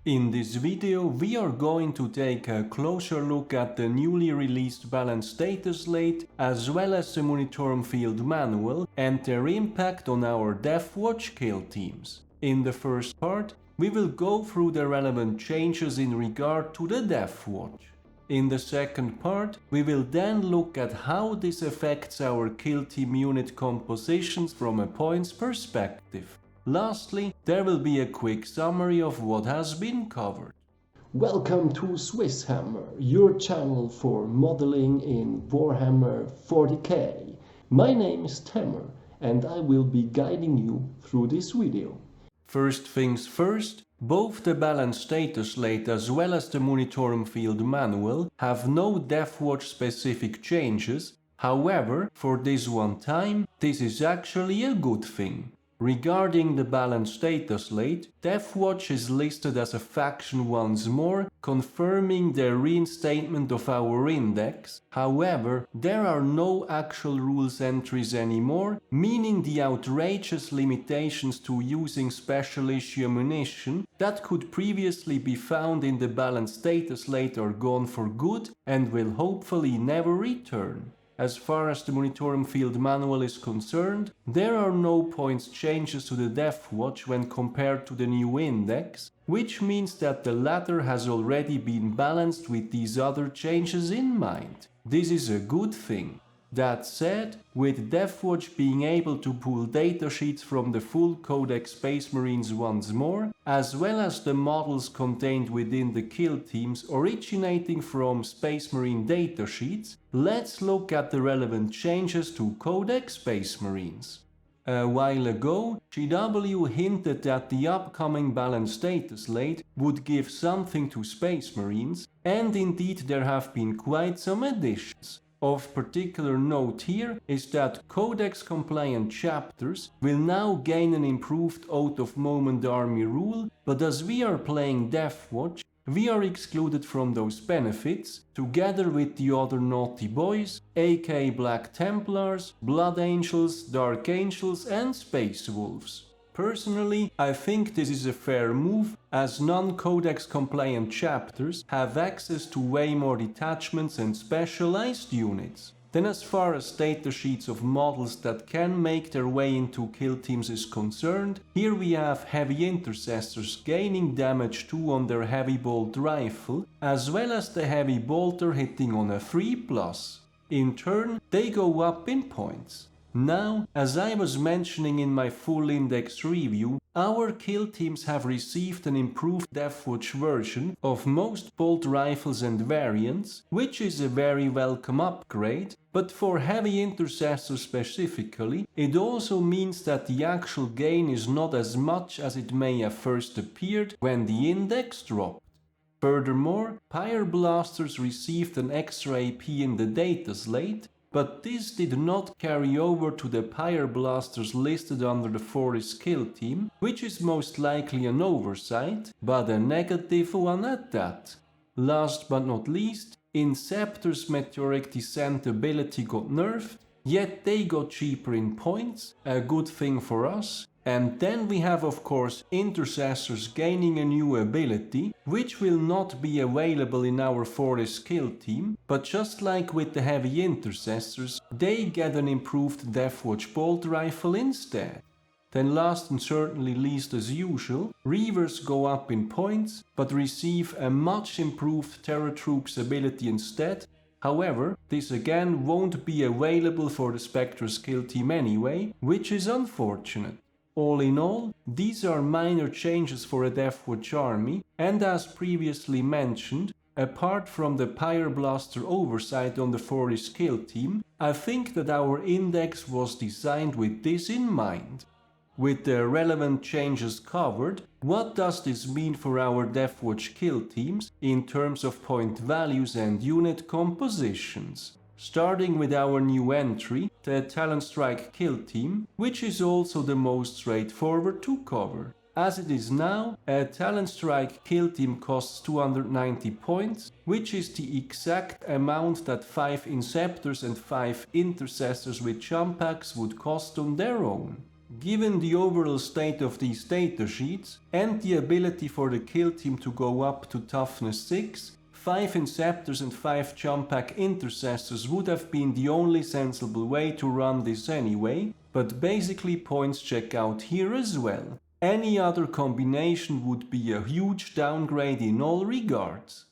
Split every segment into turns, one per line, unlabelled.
In this video we are going to take a closer look at the newly released Balance Dataslate as well as the Munitorum Field Manual and their impact on our Deathwatch Kill Teams. In the first part, we will go through the relevant changes in regard to the Deathwatch. In the second part, we will then look at how this affects our kill team unit compositions from a points perspective. Lastly, there will be a quick summary of what has been covered.
Welcome to Swiss Hammer, your channel for modeling in Warhammer 40k. My name is Tamer and I will be guiding you through this video.
First things first, both the Balance Dataslate as well as the Munitorum Field Manual have no Deathwatch specific changes. However, for this one time, this is actually a good thing. Regarding the Balance Dataslate, Deathwatch is listed as a faction once more, confirming the reinstatement of our index. However, there are no actual rules entries anymore, meaning the outrageous limitations to using special issue ammunition that could previously be found in the Balance Dataslate are gone for good and will hopefully never return. As far as the Munitorum Field Manual is concerned, there are no points changes to the Deathwatch when compared to the new index, which means that the latter has already been balanced with these other changes in mind. This is a good thing. That said, with Deathwatch being able to pull datasheets from the full Codex Space Marines once more, as well as the models contained within the kill teams originating from Space Marine datasheets, let's look at the relevant changes to Codex Space Marines. A while ago, GW hinted that the upcoming Balance Dataslate would give something to Space Marines, and indeed there have been quite some additions. Of particular note here is that Codex compliant chapters will now gain an improved out of moment army rule, but as we are playing Deathwatch, we are excluded from those benefits, together with the other naughty boys, aka Black Templars, Blood Angels, Dark Angels and Space Wolves. Personally, I think this is a fair move, as non-Codex compliant chapters have access to way more detachments and specialized units. Then as far as datasheets of models that can make their way into kill teams is concerned, here we have heavy intercessors gaining damage 2 on their heavy bolt rifle, as well as the heavy bolter hitting on a 3+. In turn, they go up in points. Now, as I was mentioning in my full index review, our kill teams have received an improved Deathwatch version of most bolt rifles and variants, which is a very welcome upgrade, but for heavy intercessors specifically, it also means that the actual gain is not as much as it may have first appeared when the index dropped. Furthermore, Pyre Blasters received an extra AP in the Dataslate, but this did not carry over to the Pyre Blasters listed under the Fortis kill team, which is most likely an oversight, but a negative one at that. Last but not least, Inceptors' meteoric descent ability got nerfed, yet they got cheaper in points, a good thing for us. And then we have of course Intercessors gaining a new ability, which will not be available in our Fortis kill team, but just like with the heavy Intercessors, they get an improved Deathwatch bolt rifle instead. Then last and certainly least as usual, Reivers go up in points, but receive a much improved Terror Troops ability instead. However, this again won't be available for the Spectre's kill team anyway, which is unfortunate. All in all, these are minor changes for a Deathwatch army, and as previously mentioned, apart from the Pyre Blaster oversight on the Fortis kill team, I think that our index was designed with this in mind. With the relevant changes covered, what does this mean for our Deathwatch kill teams in terms of point values and unit compositions? Starting with our new entry, the Talonstrike kill team, which is also the most straightforward to cover. As it is now, a Talonstrike kill team costs 290 points, which is the exact amount that 5 Inceptors and 5 Intercessors with jump packs would cost on their own. Given the overall state of these datasheets and the ability for the kill team to go up to toughness 6, 5 Inceptors and 5 jump pack Intercessors would have been the only sensible way to run this anyway, but basically points check out here as well. Any other combination would be a huge downgrade in all regards.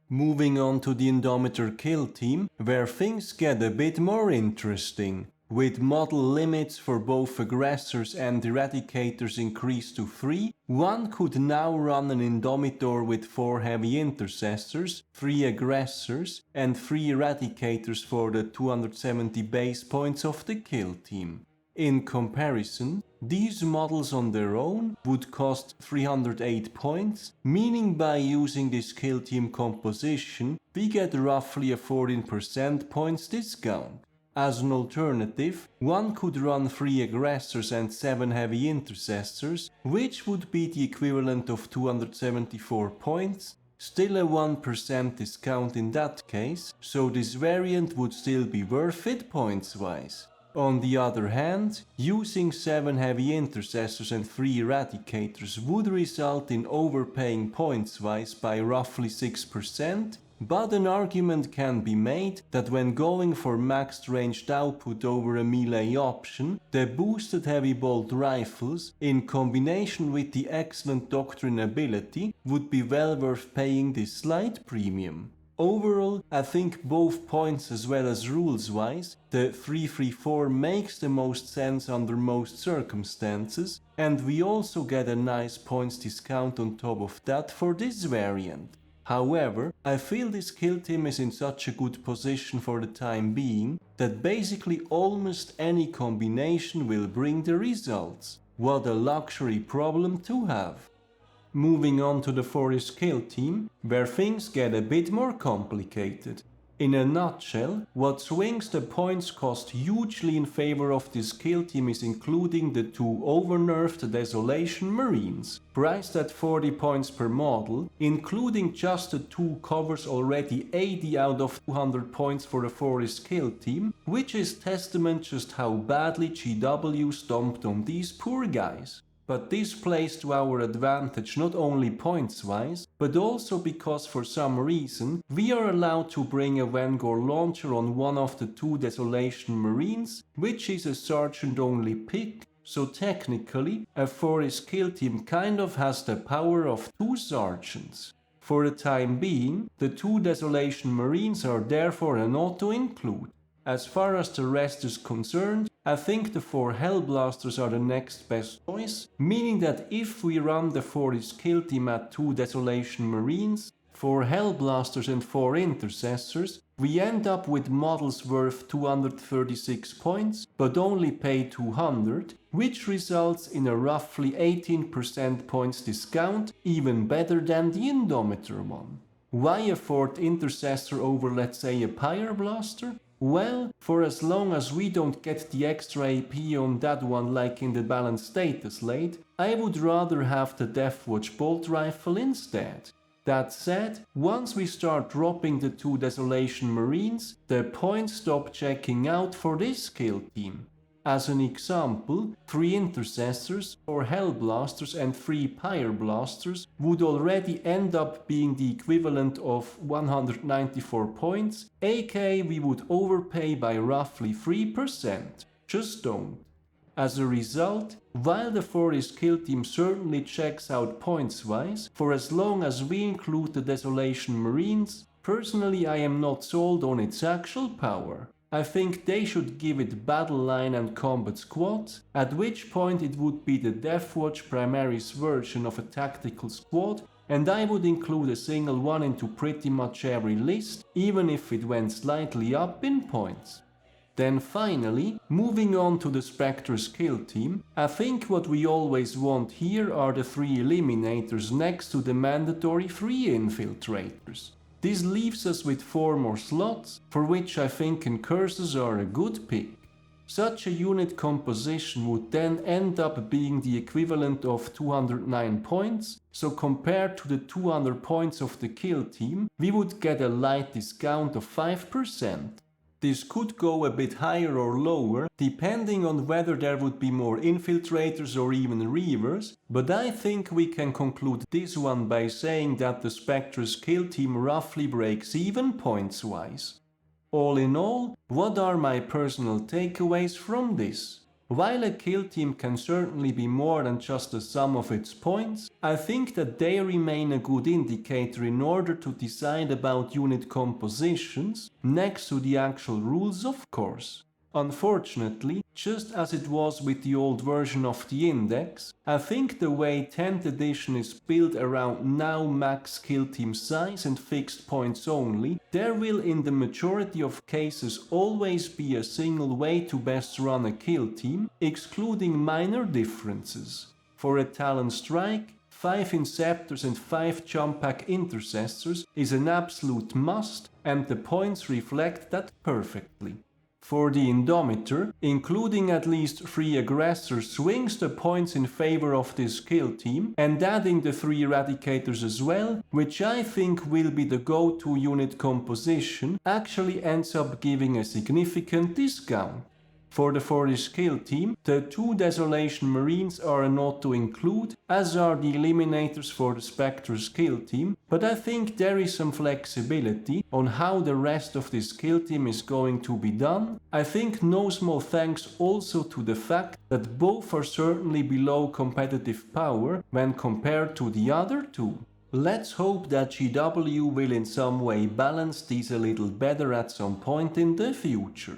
Moving on to the Indomitor kill team, where things get a bit more interesting. With model limits for both aggressors and eradicators increased to 3, one could now run an Indomitor with 4 heavy intercessors, 3 aggressors and 3 eradicators for the 270 base points of the kill team. In comparison, these models on their own would cost 308 points, meaning by using this kill team composition, we get roughly a 14% points discount. As an alternative, one could run 3 aggressors and 7 heavy intercessors, which would be the equivalent of 274 points, still a 1% discount in that case, so this variant would still be worth it points-wise. On the other hand, using 7 heavy intercessors and 3 eradicators would result in overpaying points-wise by roughly 6%, but an argument can be made that when going for maxed ranged output over a melee option, the boosted heavy bolt rifles, in combination with the excellent doctrine ability, would be well worth paying this slight premium. Overall, I think both points as well as rules-wise, the 334 makes the most sense under most circumstances, and we also get a nice points discount on top of that for this variant. However, I feel this kill team is in such a good position for the time being that basically almost any combination will bring the results. What a luxury problem to have. Moving on to the Fortis kill team, where things get a bit more complicated. In a nutshell, what swings the points cost hugely in favor of this kill team is including the 2 overnerfed Desolation Marines, priced at 40 points per model, including just the 2 covers already 80 out of 200 points for the Fortis kill team, which is testament just how badly GW stomped on these poor guys. But this plays to our advantage not only points-wise, but also because for some reason we are allowed to bring a Vanguard launcher on one of the 2 Desolation Marines, which is a sergeant-only pick, so technically a Fortis kill team kind of has the power of 2 sergeants. For the time being, the 2 Desolation Marines are therefore an auto-include. As far as the rest is concerned, I think the 4 Hellblasters are the next best choice, meaning that if we run the Fortis kill team at 2 Desolation Marines, 4 Hellblasters and 4 Intercessors, we end up with models worth 236 points, but only pay 200, which results in a roughly 18% points discount, even better than the Indomitor one. Why a 4th Intercessor over, let's say, a Pyre Blaster? Well, for as long as we don't get the extra AP on that one like in the Balance Dataslate, I would rather have the Deathwatch Bolt Rifle instead. That said, once we start dropping the 2 Desolation Marines, the points stop checking out for this kill team. As an example, 3 Intercessors, 4 Hellblasters and 3 Pyre Blasters would already end up being the equivalent of 194 points, aka we would overpay by roughly 3%. Just don't. As a result, while the Fortis kill team certainly checks out points-wise, for as long as we include the Desolation Marines, personally I am not sold on its actual power. I think they should give it battle line and combat squads, at which point it would be the Deathwatch Primaris version of a tactical squad, and I would include a single one into pretty much every list, even if it went slightly up in points. Then finally, moving on to the Spectre's kill team, I think what we always want here are the 3 Eliminators next to the mandatory 3 Infiltrators. This leaves us with 4 more slots, for which I think Incursors are a good pick. Such a unit composition would then end up being the equivalent of 209 points, so compared to the 200 points of the kill team, we would get a light discount of 5%. This could go a bit higher or lower, depending on whether there would be more Infiltrators or even Reivers, but I think we can conclude this one by saying that the Spectrus kill team roughly breaks even points-wise. All in all, what are my personal takeaways from this? While a kill team can certainly be more than just the sum of its points, I think that they remain a good indicator in order to decide about unit compositions, next to the actual rules of course. Unfortunately, just as it was with the old version of the index, I think the way 10th edition is built around now max kill team size and fixed points only, there will in the majority of cases always be a single way to best run a kill team, excluding minor differences. For a Talonstrike, 5 Inceptors and 5 jump pack Intercessors is an absolute must, and the points reflect that perfectly. For the Indomitor, including at least 3 aggressors swings the points in favor of this kill team, and adding the 3 Eradicators as well, which I think will be the go-to unit composition, actually ends up giving a significant discount. For the Fortis kill team, the 2 Desolation Marines are a not to include, as are the Eliminators for the Spectre's kill team, but I think there is some flexibility on how the rest of this kill team is going to be done. I think no small thanks also to the fact that both are certainly below competitive power when compared to the other 2. Let's hope that GW will in some way balance these a little better at some point in the future.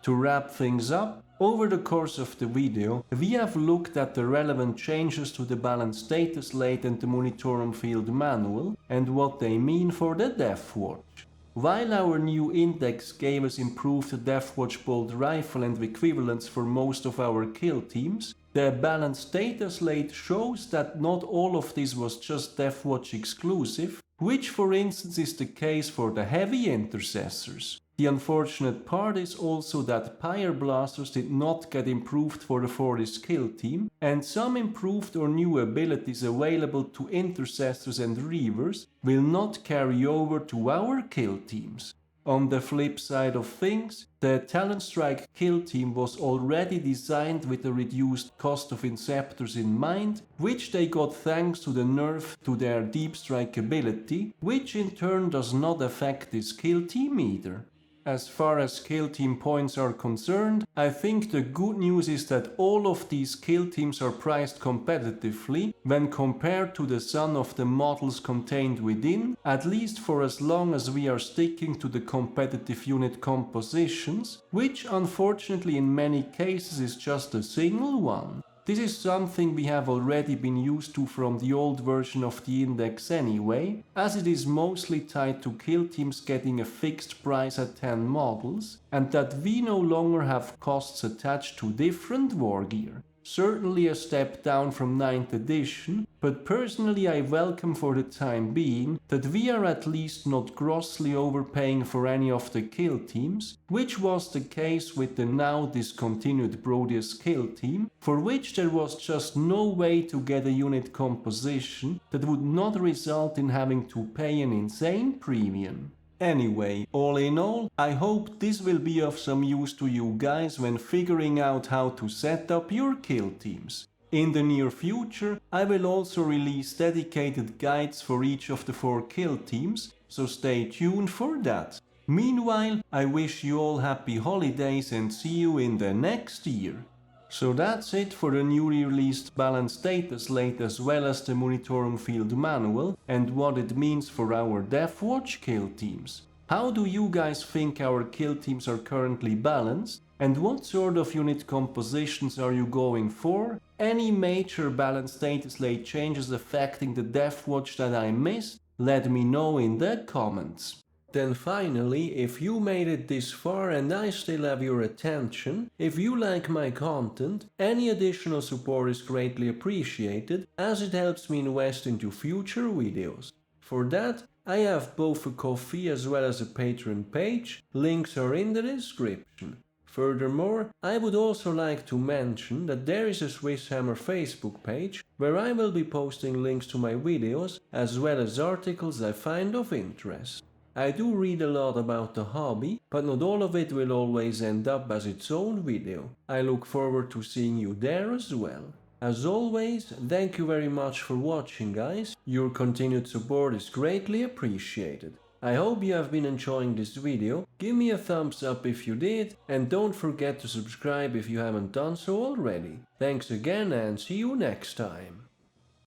To wrap things up, over the course of the video, we have looked at the relevant changes to the Balance Dataslate and the Munitorum Field Manual and what they mean for the Deathwatch. While our new index gave us improved Deathwatch bolt rifle and equivalents for most of our kill teams, the Balance Dataslate shows that not all of this was just Deathwatch exclusive, which for instance is the case for the heavy Intercessors. The unfortunate part is also that Pyre Blasters did not get improved for the Fortis kill team, and some improved or new abilities available to Intercessors and Reivers will not carry over to our kill teams. On the flip side of things, the Talonstrike kill team was already designed with a reduced cost of Inceptors in mind, which they got thanks to the nerf to their deep strike ability, which in turn does not affect this kill team either. As far as kill team points are concerned, I think the good news is that all of these kill teams are priced competitively when compared to the sum of the models contained within, at least for as long as we are sticking to the competitive unit compositions, which unfortunately in many cases is just a single one. This is something we have already been used to from the old version of the index anyway, as it is mostly tied to kill teams getting a fixed price at 10 models, and that we no longer have costs attached to different war gear. Certainly a step down from 9th edition, but personally I welcome for the time being that we are at least not grossly overpaying for any of the kill teams, which was the case with the now discontinued Brodius kill team, for which there was just no way to get a unit composition that would not result in having to pay an insane premium. Anyway, all in all, I hope this will be of some use to you guys when figuring out how to set up your kill teams. In the near future, I will also release dedicated guides for each of the 4 kill teams, so stay tuned for that. Meanwhile, I wish you all happy holidays and see you in the next year. So that's it for the newly released Balance Dataslate as well as the Munitorum Field Manual and what it means for our Deathwatch kill teams. How do you guys think our kill teams are currently balanced? And what sort of unit compositions are you going for? Any major Balance Dataslate changes affecting the Deathwatch that I missed? Let me know in the comments. Then finally, if you made it this far and I still have your attention, if you like my content, any additional support is greatly appreciated as it helps me invest into future videos. For that, I have both a Ko-fi as well as a Patreon page, links are in the description. Furthermore, I would also like to mention that there is a Swiss Hammer Facebook page where I will be posting links to my videos as well as articles I find of interest. I do read a lot about the hobby, but not all of it will always end up as its own video. I look forward to seeing you there as well. As always, thank you very much for watching, guys. Your continued support is greatly appreciated. I hope you have been enjoying this video. Give me a thumbs up if you did, and don't forget to subscribe if you haven't done so already. Thanks again and see you next time.